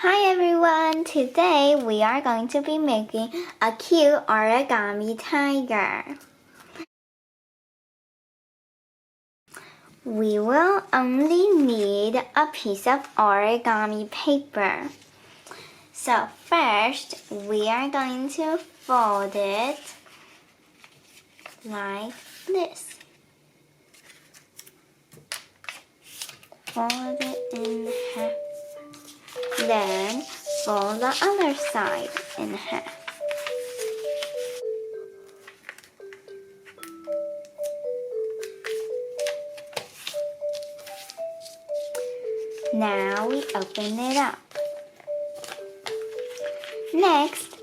Hi everyone! Today we are going to be making a cute origami tiger. We will only need a piece of origami paper. So first we are going to fold it like this. Fold it in half. Then fold the other side in half. Now we open it up. Next,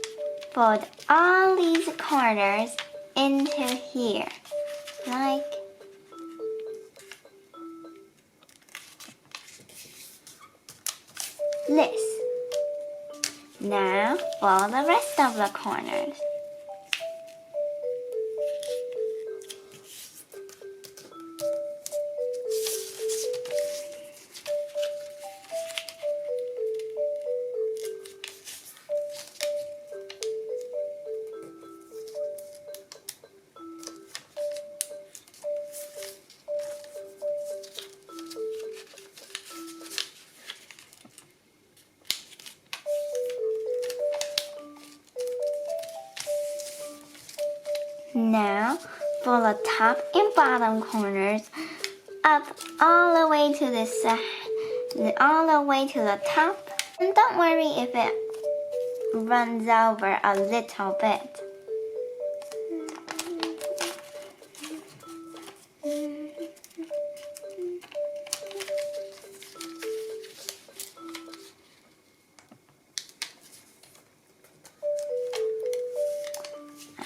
fold all these corners into here, like this. Now fold the rest of the corners. Now, fold the top and bottom corners up all the way to the side, all the way to the top. And don't worry if it runs over a little bit.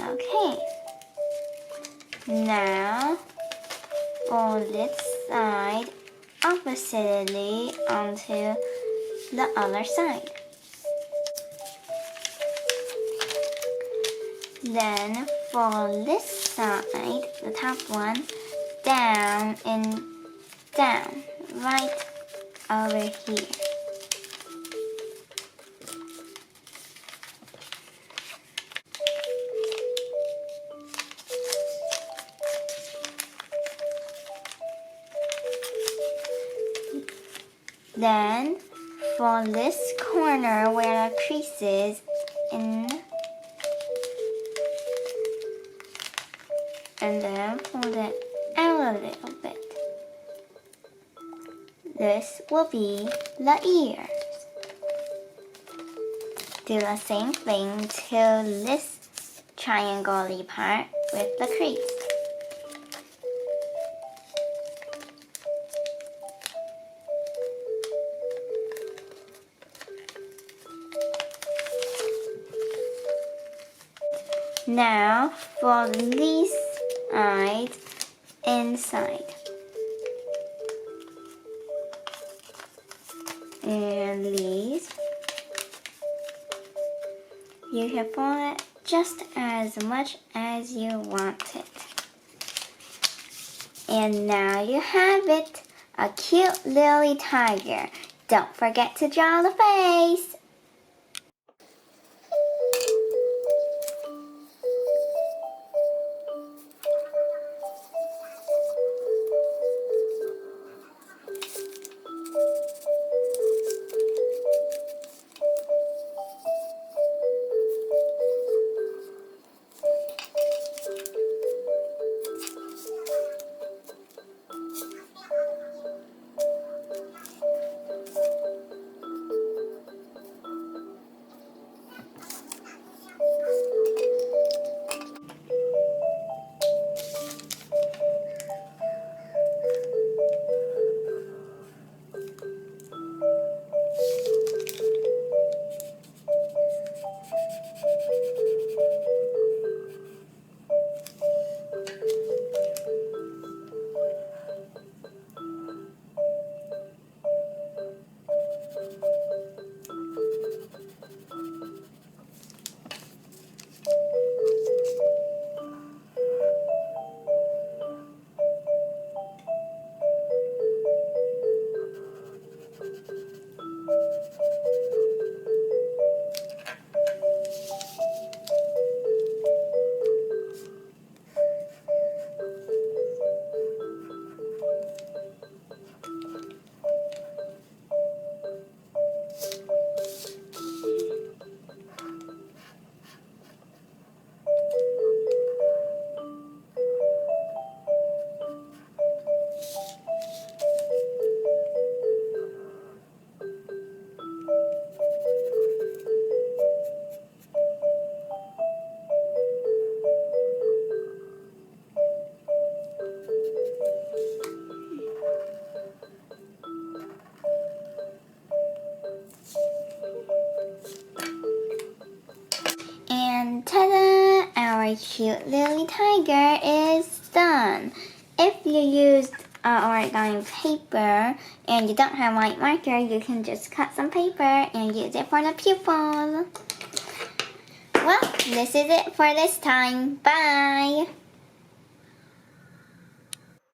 Okay. Now, fold this side oppositely onto the other side. Then fold this side, the top one, down and down, right over here. Then fold this corner where the crease is in, and then fold it out a little bit. This will be the ears. Do the same thing to this triangle-y part with the crease. Now fold these sides inside. And these, you can fold it just as much as you want it. And now you have it, a cute little tiger. Don't forget to draw the face. our cute little tiger is done. If you used origami paper and you don't have white marker, you can just cut some paper and use it for the pupil. Well, this is it for this time. Bye!